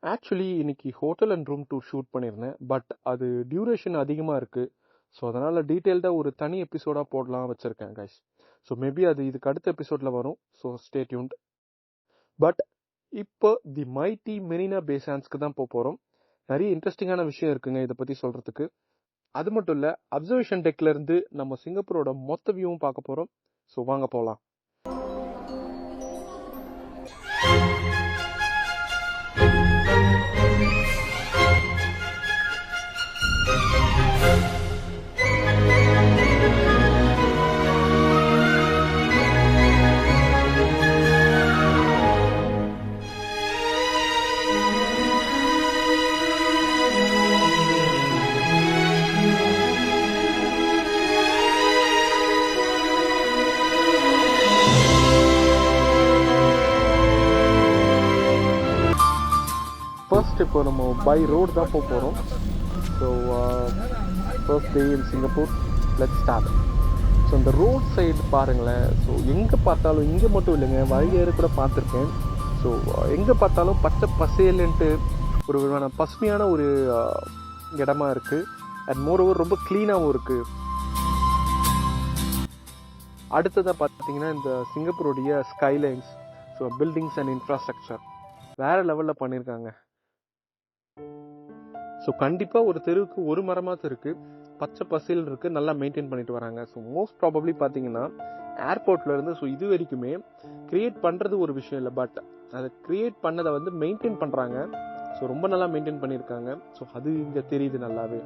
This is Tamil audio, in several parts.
ஆக்சுவலி இன்னைக்கு hotel and room tour shoot பண்ணியிருந்தேன். பட் அது டியூரேஷன் அதிகமாக இருக்குது. ஸோ அதனால் டீட்டெயில்டாக ஒரு தனி எபிசோடாக போடலாம் வச்சுருக்கேன் கைஸ். ஸோ மேபி அது இதுக்கு அடுத்த எபிசோடில் வரும். So stay tuned. பட் இப்போ தி மைட்டி மெரினா பே சாண்ட்ஸ்க்கு தான் போகிறோம். நிறைய இன்ட்ரெஸ்டிங்கான விஷயம் இருக்குங்க இதை பற்றி சொல்கிறதுக்கு. அது மட்டும் இல்லை, அப்சர்வேஷன் டெக்லேருந்து நம்ம சிங்கப்பூரோட மொத்த வியூவும் பார்க்க போகிறோம். ஸோ வாங்க போகலாம். ஃபர்ஸ்ட் இப்போ நம்ம பை ரோடு தான் போக போகிறோம். So first day in Singapore, let's start. So இந்த ரோட் சைடு பாருங்களேன். ஸோ எங்கே பார்த்தாலும், இங்கே மட்டும் இல்லைங்க, வழியேறு கூட பார்த்துருக்கேன். ஸோ எங்கே பார்த்தாலும் பச்சை பசேலுன்ட்டு ஒரு விதமான பசுமையான ஒரு இடமா இருக்குது. அண்ட் மோரோவர் ரொம்ப க்ளீனாகவும் இருக்குது. அடுத்ததாக பார்த்தீங்கன்னா இந்த சிங்கப்பூருடைய ஸ்கைலைன்ஸ், ஸோ பில்டிங்ஸ் அண்ட் இன்ஃப்ராஸ்ட்ரக்சர் வேறு லெவலில் பண்ணியிருக்காங்க. ஸோ கண்டிப்பாக ஒரு தெருவுக்கு ஒரு மரமாவது இருக்குது, பச்சை பசேல் இருக்குது, நல்லா மெயின்டைன் பண்ணிட்டு வராங்க. ஸோ மோஸ்ட் ப்ராபப்ளி பார்த்தீங்கன்னா ஏர்போர்ட்லேருந்து ஸோ இது வரைக்குமே க்ரியேட் பண்ணுறது ஒரு விஷயம் இல்லை, பட் அதை க்ரியேட் பண்ணதை வந்து மெயின்டைன் பண்ணுறாங்க. ஸோ ரொம்ப நல்லா மெயின்டைன் பண்ணியிருக்காங்க. ஸோ அது இங்கே தெரியுது நல்லாவே.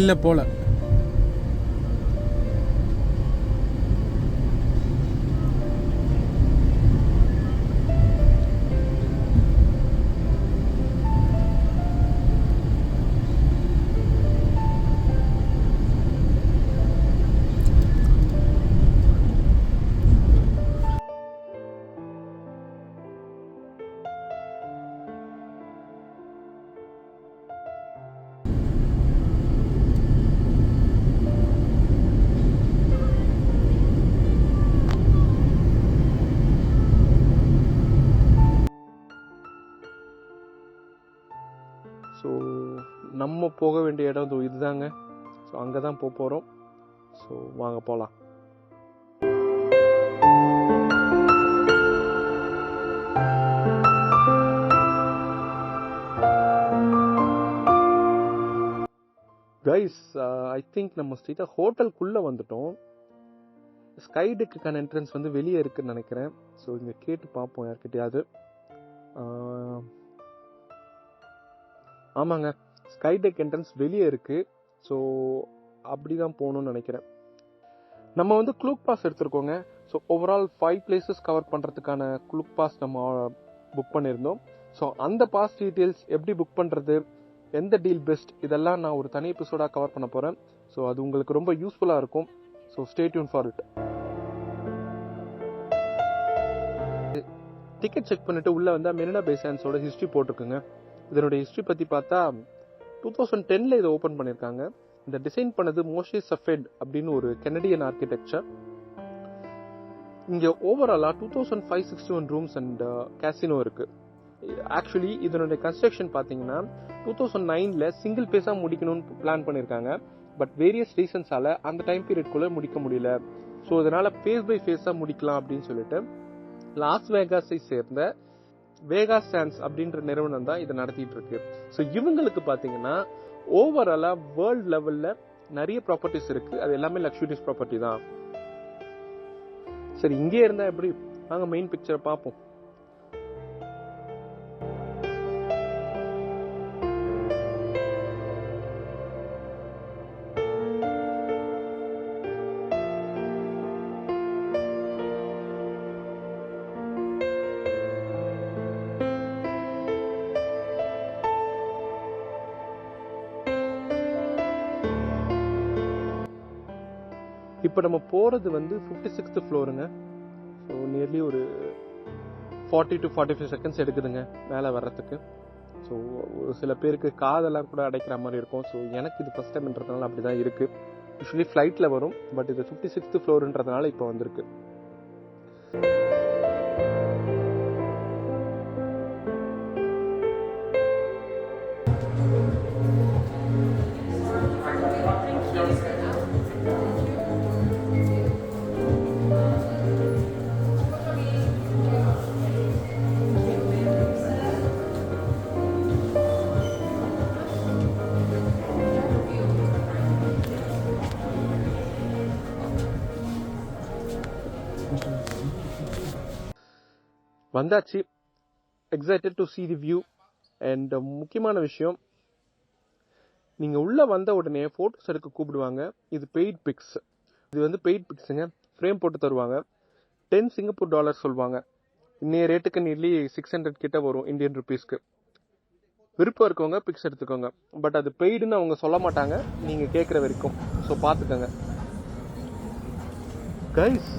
இல்லை போல ஸோ நம்ம போக வேண்டிய இடம் இதுதாங்க. ஸோ அங்கே தான் போக போகிறோம். ஸோ வாங்க போகலாம். கைஸ், ஐ திங்க் நம்ம ஸ்ட்ரீட்டாக ஹோட்டலுக்குள்ளே வந்துட்டோம். ஸ்கை டெக்குக்கான என்ட்ரன்ஸ் வந்து வெளியே இருக்குன்னு நினைக்கிறேன். ஸோ இங்கே கேட்டு பார்ப்போம் யார்கிட்டயாவது. ஆமாங்க, ஸ்கை டெக் என்ட்ரன்ஸ் வெளியே இருக்குது. ஸோ அப்படி தான் போகணுன்னு நினைக்கிறேன். நம்ம வந்து குளூக் பாஸ் எடுத்துருக்கோங்க. ஸோ ஓவரால் 5 places கவர் பண்ணுறதுக்கான குளூக் பாஸ் நம்ம புக் பண்ணியிருந்தோம். ஸோ அந்த பாஸ் டீட்டெயில்ஸ் எப்படி புக் பண்ணுறது, எந்த டீல் பெஸ்ட், இதெல்லாம் நான் ஒரு தனி எபிசோடாக கவர் பண்ண போகிறேன். ஸோ அது உங்களுக்கு ரொம்ப யூஸ்ஃபுல்லாக இருக்கும். So stay tune for it. Ticket check பண்ணிவிட்டு உள்ளே வந்தால் மெரினா பே சாண்ட்ஸோட ஹிஸ்ட்ரி போட்டிருக்குங்க. இதனுடைய ஹிஸ்ட்ரி பற்றி பார்த்தா 2010 இதை ஓப்பன் பண்ணியிருக்காங்க. இந்த டிசைன் பண்ணது மோஷே சஃபெட் அப்படின்னு ஒரு கெனடியன் ஆர்கிடெக்சர். இங்கே ஓவராலாக 2561 ரூம்ஸ் அண்ட் கேசினோ இருக்குது. ஆக்சுவலி இதனுடைய கன்ஸ்ட்ரக்ஷன் பார்த்தீங்கன்னா 2009 சிங்கிள் பேஸாக முடிக்கணும்னு பிளான் பண்ணியிருக்காங்க. பட் வேரியஸ் ரீசன்ஸால் அந்த டைம் பீரியட்குள்ளே முடிக்க முடியல. ஸோ இதனால் ஃபேஸ் பை ஃபேஸாக முடிக்கலாம் அப்படின்னு சொல்லிட்டு லாஸ் வேகாஸை சேர்ந்த வேகாஸ் சாண்ட்ஸ் அப்படின்ற நிறுவனம் தான் இதை நடத்திட்டு இருக்கு. ஸோ இவங்களுக்கு பார்த்தீங்கன்னா ஓவராலாக வேர்ல்ட் லெவலில் நிறைய ப்ராப்பர்ட்டிஸ் இருக்கு. அது எல்லாமே லக்ஸூரியஸ் ப்ராப்பர்ட்டி தான். சரி, இங்கே இருந்தால் எப்படி, நாங்கள் மெயின் பிக்சரை பார்ப்போம். இப்போ நம்ம போகிறது வந்து 56th ஃப்ளோருங்க. ஸோ நியர்லி ஒரு 40 to 45 செகண்ட்ஸ் எடுக்குதுங்க மேலே வர்றதுக்கு. ஸோ ஒரு சில பேருக்கு காதெல்லாம் கூட அடைக்கிற மாதிரி இருக்கும். ஸோ எனக்கு இது ஃபஸ்ட் டைம்ன்றதுனால அப்படி தான் இருக்குது. யூஸ்வலி ஃப்ளைட்டில் வரும், பட் இது 56th ஃப்ளோருன்றதுனால இப்போ வந்திருக்கு. வந்தாச்சு. Excited to see the view. And முக்கியமான விஷயம், நீங்கள் உள்ளே வந்த உடனே ஃபோட்டோஸ் எடுக்க கூப்பிடுவாங்க. இது பெய்ட் பிக்ஸ். இது வந்து பெய்ட் பிக்ஸுங்க. ஃப்ரேம் போட்டு தருவாங்க. 10 சிங்கப்பூர் டாலர் சொல்லுவாங்க. இன்னைய ரேட்டுக்கு நியர்லி 600 கிட்ட வரும் இந்தியன் ருபீஸ்க்கு. விருப்பம் இருக்கவங்க பிக்ஸ் எடுத்துக்கோங்க. பட் அது பெய்டுன்னு அவங்க சொல்ல மாட்டாங்க நீங்கள் கேட்குற வரைக்கும். ஸோ பார்த்துக்கோங்க guys.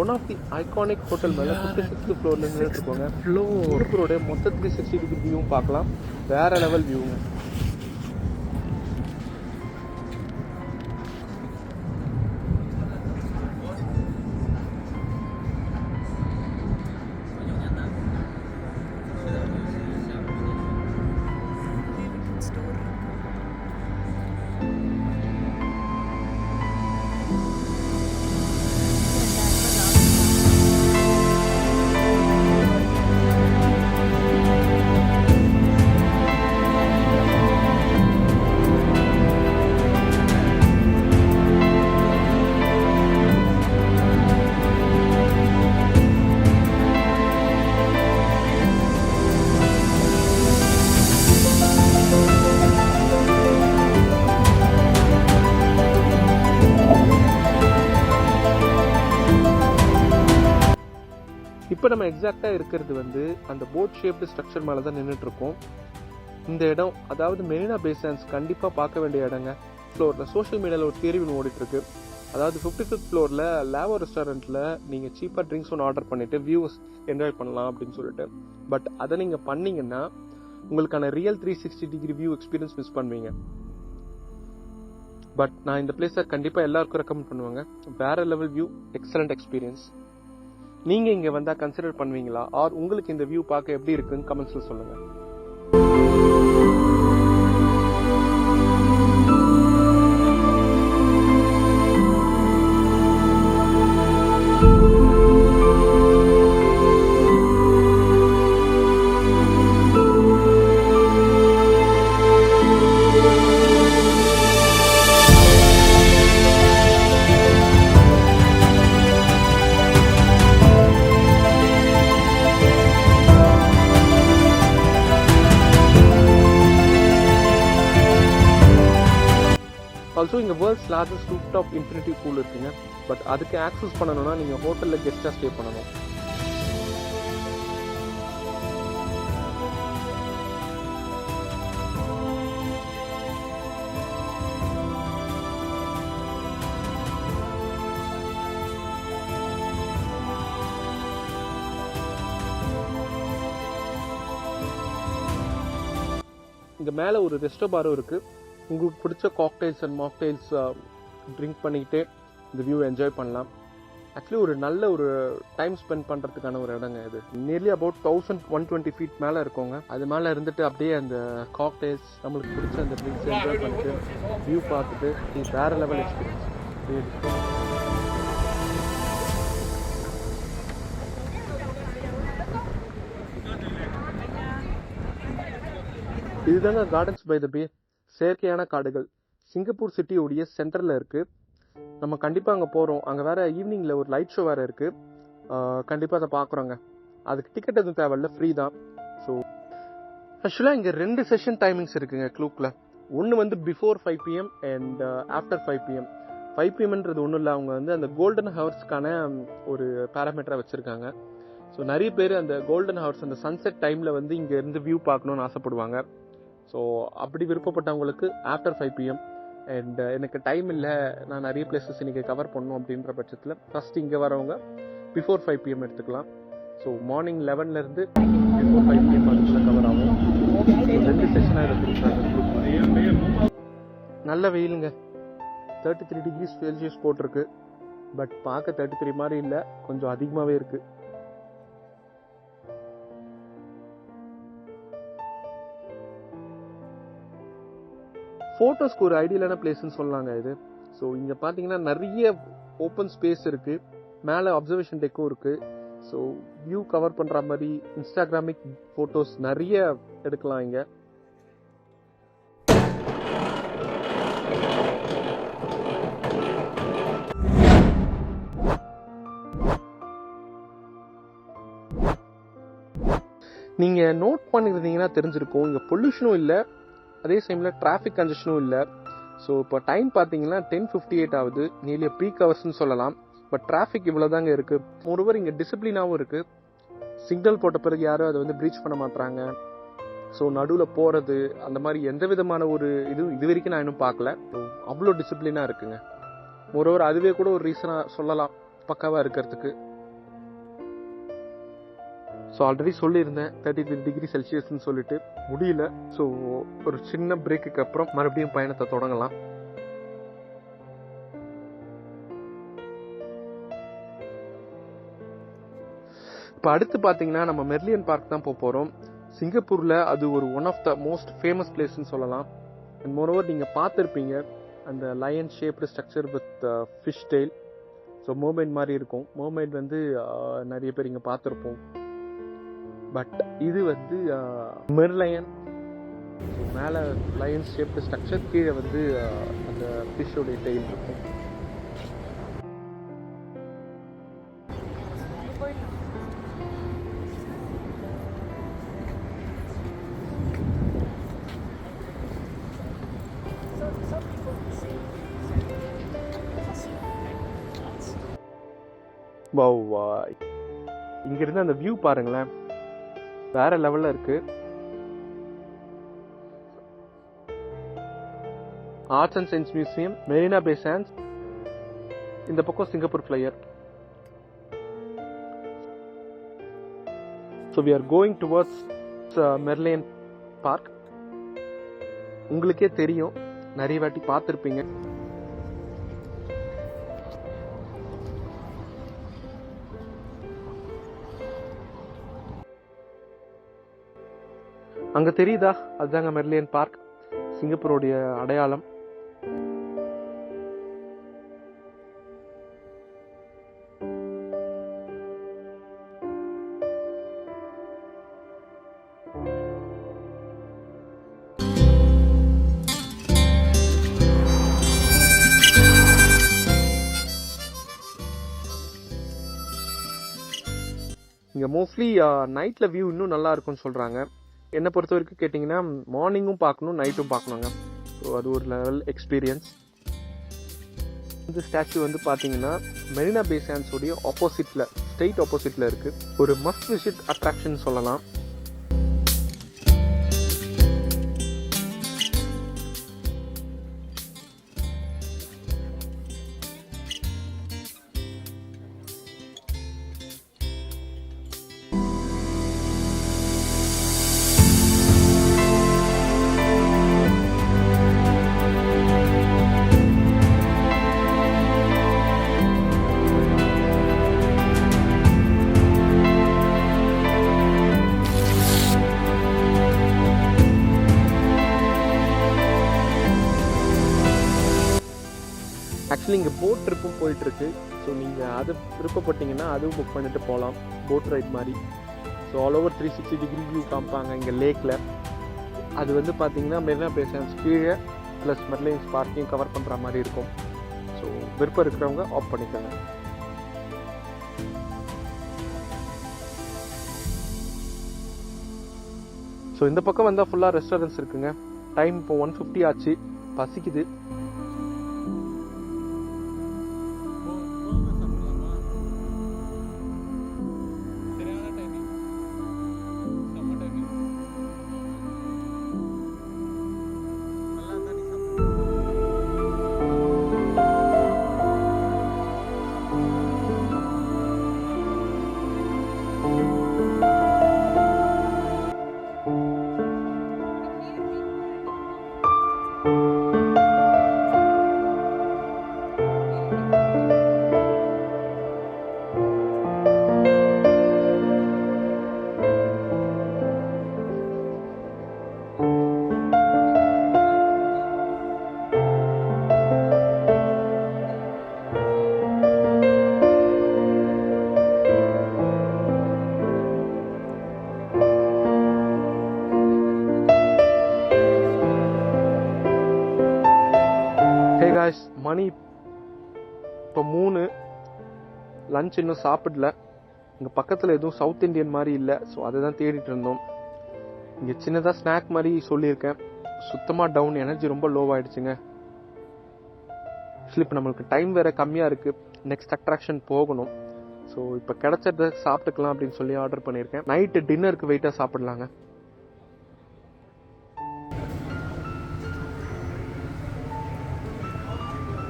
One of the iconic hotel மேலே 56th ஃப்ளோரில் நின்றுட்டுருக்கோங்க. சிங்கப்பூரோட மொத்த 360 டிகிரி வியூவும் பார்க்கலாம். வேற லெவல் வியூங்க. இப்போ நம்ம எக்ஸாக்டாக இருக்கிறது வந்து அந்த போட் ஷேப்டு ஸ்ட்ரக்சர் மேலே தான் நின்றுட்டுருக்கோம். இந்த இடம் அதாவது மெரினா பே சாண்ட்ஸ் கண்டிப்பாக பார்க்க வேண்டிய இடங்க. ஃப்ளோரில் சோஷியல் மீடியாவில் ஒரு தியரி ஒன்று ஓடிட்டுருக்கு. அதாவது 55th ஃப்ளோரில் லாவோ ரெஸ்டாரண்ட்டில் நீங்கள் சீப்பாக ட்ரிங்க்ஸ் ஒன்று ஆர்டர் பண்ணிவிட்டு வியூஸ் என்ஜாய் பண்ணலாம் அப்படின்னு சொல்லிட்டு. பட் அதை நீங்கள் பண்ணிங்கன்னா உங்களுக்கான real 360 degree view experience miss பண்ணுவீங்க. பட் நான் இந்த பிளேஸை கண்டிப்பாக எல்லாருக்கும் ரெக்கமெண்ட் பண்ணுவாங்க. வேற லெவல் வியூ, எக்ஸலண்ட் எக்ஸ்பீரியன்ஸ். நீங்கள் இங்கே வந்தால் கன்சிடர் பண்ணுவீங்களா? ஆர் உங்களுக்கு இந்த வியூ பார்க்க எப்படி இருக்குன்னு கமெண்ட்ஸில் சொல்லுங்கள். ஆல்சோ இங்கே world's largest roof top infinity pool இருக்குங்க. பட் அதுக்கு ஆக்சஸ் பண்ணணும்னா நீங்கள் ஹோட்டலில் கெஸ்ட்டாக ஸ்டே பண்ணணும். இங்கே மேலே ஒரு ரெஸ்டோ பாரும் இருக்குது. உங்களுக்கு பிடிச்ச காக்டைல்ஸ் அண்ட் மாக்டைல்ஸ் ட்ரிங்க் பண்ணிக்கிட்டே இந்த வியூ என்ஜாய் பண்ணலாம். ஆக்சுவலி ஒரு நல்ல ஒரு டைம் ஸ்பெண்ட் பண்ணுறதுக்கான ஒரு இடங்க இது. நியர்லி அபவுட் 1120 feet மேலே இருக்கோங்க. அது மேலே இருந்துட்டு அப்படியே அந்த காக்டைல்ஸ் நம்மளுக்கு பிடிச்ச அந்த ட்ரிங்க்ஸ் என்ஜாய் பண்ணிட்டு வியூ பார்த்துட்டு இது வேற லெவல் எக்ஸ்பீரியன்ஸ். இதுதாங்க கார்டன்ஸ் பை த பே. செயற்கையான காடுகள் சிங்கப்பூர் சிட்டியோடைய சென்டரில் இருக்குது. நம்ம கண்டிப்பாக அங்கே போகிறோம். அங்கே வேறு ஈவினிங்கில் ஒரு லைட் ஷோ வேறு இருக்குது. கண்டிப்பாக அதை பார்க்குறோங்க. அதுக்கு டிக்கெட் எதுவும் தேவையில்ல, ஃப்ரீ தான். ஸோ ஆக்சுவலாக இங்கே 2 செஷன் டைமிங்ஸ் இருக்குங்க க்ளூக்கில். ஒன்று வந்து before 5 PM and after 5 PM. 5 PMன்றது ஒன்றும் இல்லை, அவங்க வந்து அந்த கோல்டன் ஹவர்ஸ்க்கான ஒரு பேராமீட்டராக வச்சுருக்காங்க. ஸோ நிறைய பேர் அந்த கோல்டன் ஹவர்ஸ் அந்த சன்செட் டைமில் வந்து இங்கே இருந்து வியூ பார்க்கணுன்னு ஆசைப்படுவாங்க. ஸோ அப்படி விருப்பப்பட்டவங்களுக்கு ஆஃப்டர் 5 PM. அண்ட் எனக்கு டைம் இல்லை, நான் நிறைய பிளேசஸ் இன்றைக்கி கவர் பண்ணணும் அப்படின்ற பட்சத்தில் ஃபஸ்ட்டு இங்கே வரவங்க பிஃபோர் 5 PM எடுத்துக்கலாம். ஸோ மார்னிங் 11 பிஃபோர் 5 PM அதுக்குள்ளே கவர் ஆகும். 2 செஷனாக இதை பிடிச்சாங்க. நல்ல வெயிலுங்க, 33 டிகிரி செல்சியஸ் போட்டிருக்கு. பட் பார்க்க 33 மாதிரி இல்லை, கொஞ்சம் அதிகமாகவே இருக்குது. ஃபோட்டோஸ்க்கு ஒரு ஐடியலான பிளேஸ்ன்னு சொல்லலாங்க இது. ஸோ இங்கே பார்த்தீங்கன்னா நிறைய ஓப்பன் ஸ்பேஸ் இருக்குது, மேலே அப்சர்வேஷன் டெக்கும் இருக்குது. ஸோ வியூ கவர் பண்ணுற மாதிரி இன்ஸ்டாகிராமிக் ஃபோட்டோஸ் நிறைய எடுக்கலாம் இங்கே. நீங்கள் நோட் பண்ணியிருந்தீங்கன்னா தெரிஞ்சிருக்கும், இங்கே பொல்யூஷனும் இல்லை, அதே டைமில் டிராஃபிக் கன்ஜெஷனும் இல்லை. ஸோ இப்போ டைம் பார்த்தீங்கன்னா 10:58 ஆகுது, நியர்லி பீக் ஹவர்ஸ்னு சொல்லலாம். பட் டிராஃபிக் இவ்வளோ தாங்க இருக்குது. ஒருவர் இங்கே டிசிப்ளினாகவும் இருக்குது. சிக்னல் போட்ட பிறகு யாரும் அதை வந்து ப்ரீச் பண்ண மாட்டாங்க. ஸோ நடுவில் போகிறது அந்த மாதிரி எந்த விதமான ஒரு இது வரைக்கும் நான் இன்னும் பார்க்கல. அவ்வளோ டிசிப்ளினாக இருக்குங்க. ஒருவர் அதுவே கூட ஒரு ரீசனாக சொல்லலாம் பக்காவாக இருக்கிறதுக்கு. ஸோ ஆல்ரெடி சொல்லியிருந்தேன் 33 டிகிரி செல்சியஸ்ன்னு சொல்லிட்டு முடியல. ஸோ ஒரு சின்ன பிரேக்குக்கு அப்புறம் மறுபடியும் பயணத்தை தொடங்கலாம். இப்போ அடுத்து பார்த்தீங்கன்னா நம்ம மெர்லியன் பார்க் தான் போக போகிறோம். சிங்கப்பூரில் அது ஒரு one of the most famous பிளேஸ்ன்னு சொல்லலாம். அண்ட் மோரோவர் நீங்கள் பார்த்துருப்பீங்க அந்த lion shaped structure with fish tail. So mermaid மாதிரி இருக்கும். மர்மெய்ட் வந்து நிறைய பேர் இங்கே பார்த்துருப்போம். பட் இது வந்து மெர்லைன். மேலே லயன் ஷேப்டு ஸ்ட்ரக்சர், கீழே வந்து அந்த ஃபிஷ்ஷோடைய டெயில் இருக்கும். இங்கிருந்து அந்த வியூ பாருங்களேன், வேற லெவல்ல இருக்கு. Arts and science museum, Marina Bay Sands, இந்த பக்கம் Singapore flyer. So we are going towards Merlion park. உங்களுக்கே தெரியும், நிறைய வாட்டி பார்த்துருப்பீங்க. அங்க தெரியுதா, அதுதாங்க மெர்லியன் பார்க், சிங்கப்பூருடைய அடையாளம். இங்க மோஸ்ட்லி நைட்ல வியூ இன்னும் நல்லா இருக்கும்னு சொல்றாங்க. என்னை பொறுத்த வரைக்கும் கேட்டிங்கன்னா மார்னிங்கும் பார்க்கணும், நைட்டும் பார்க்கணுங்க. ஸோ அது ஒரு லெவல் எக்ஸ்பீரியன்ஸ். இந்த ஸ்டாச்சு வந்து பார்த்தீங்கன்னா மெரினா பே சாண்ட்ஸோடைய ஆப்போசிட்டில், ஸ்ட்ரெயிட் ஆப்போசிட்டில் இருக்குது. ஒரு மஸ்ட் விசிட் அட்ராக்ஷன் சொல்லலாம். ஆக்சுவலி இங்கே போட் ட்ரிப்பும் போயிட்டுருக்கு. ஸோ நீங்கள் அது விருப்பப்பட்டீங்கன்னா அதுவும் புக் பண்ணிட்டு போகலாம், போட் ரைட் மாதிரி. So all over 360 degree view காமிப்பாங்க இங்கே லேக்கில். அது வந்து பார்த்தீங்கன்னா மெரினா பே சாண்ட்ஸ் கீழே ப்ளஸ் மெர்லியன் பார்க்கையும் கவர் பண்ணுற மாதிரி இருக்கும். ஸோ விருப்பம் இருக்கிறவங்க ஆஃப் பண்ணிக்கோங்க. ஸோ இந்த பக்கம் வந்தால் ஃபுல்லாக ரெஸ்டாரண்ட்ஸ் இருக்குங்க. டைம் இப்போ 1:50 ஆச்சு, பசிக்குது. ஹே காய்ஸ், மணி இப்போ 3, லஞ்ச் இன்னும் சாப்பிடல. இங்கே பக்கத்தில் எதுவும் சவுத் இந்தியன் மாதிரி இல்லை, ஸோ அதை தான் தேடிட்டு இருந்தோம். இங்கே சின்னதாக ஸ்நாக் மாதிரி சொல்லியிருக்கேன். சுத்தமாக டவுன், எனர்ஜி ரொம்ப லோவாகிடுச்சுங்க. ஆக்சுவலி இப்போ நம்மளுக்கு டைம் வேறு கம்மியாக இருக்குது, நெக்ஸ்ட் அட்ராக்ஷன் போகணும். ஸோ இப்போ கிடச்சதை சாப்பிட்டுக்கலாம் அப்படின்னு சொல்லி ஆர்டர் பண்ணியிருக்கேன். நைட்டு டின்னருக்கு வெயிட்டாக சாப்பிட்லாங்க.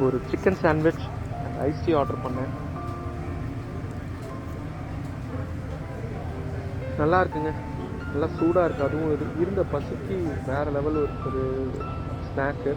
ஒரு chicken sandwich and ice tea order பண்ணேன். நல்லா இருக்குங்க, நல்லா சூடாக இருக்குது. அதுவும் இருந்த பசிக்கு வேறு லெவல் ஒரு ஸ்நாக்கு.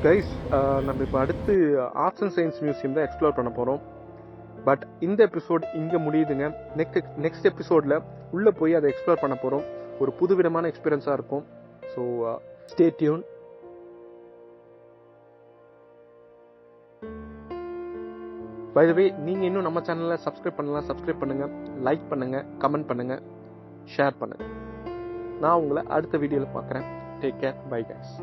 கைஸ், நம்ம இப்போ அடுத்து ஆர்ட்ஸ் அண்ட் சயின்ஸ் மியூசியம் தான் எக்ஸ்ப்ளோர் பண்ண போகிறோம். பட் இந்த எபிசோட் இங்கே முடியுதுங்க. நெக்ஸ்ட் எபிசோடில் உள்ளே போய் அதை எக்ஸ்ப்ளோர் பண்ண போகிறோம். ஒரு புதுவிதமான எக்ஸ்பீரியன்ஸாக இருக்கும். So stay tuned. By the way, நீங்கள் இன்னும் நம்ம சேனலில் சப்ஸ்கிரைப் பண்ணலாம், சப்ஸ்கிரைப் பண்ணுங்கள், லைக் பண்ணுங்கள், கமெண்ட் பண்ணுங்கள், ஷேர் பண்ணுங்கள். நான் உங்களை அடுத்த வீடியோவில் பார்க்குறேன். Take care, bye guys.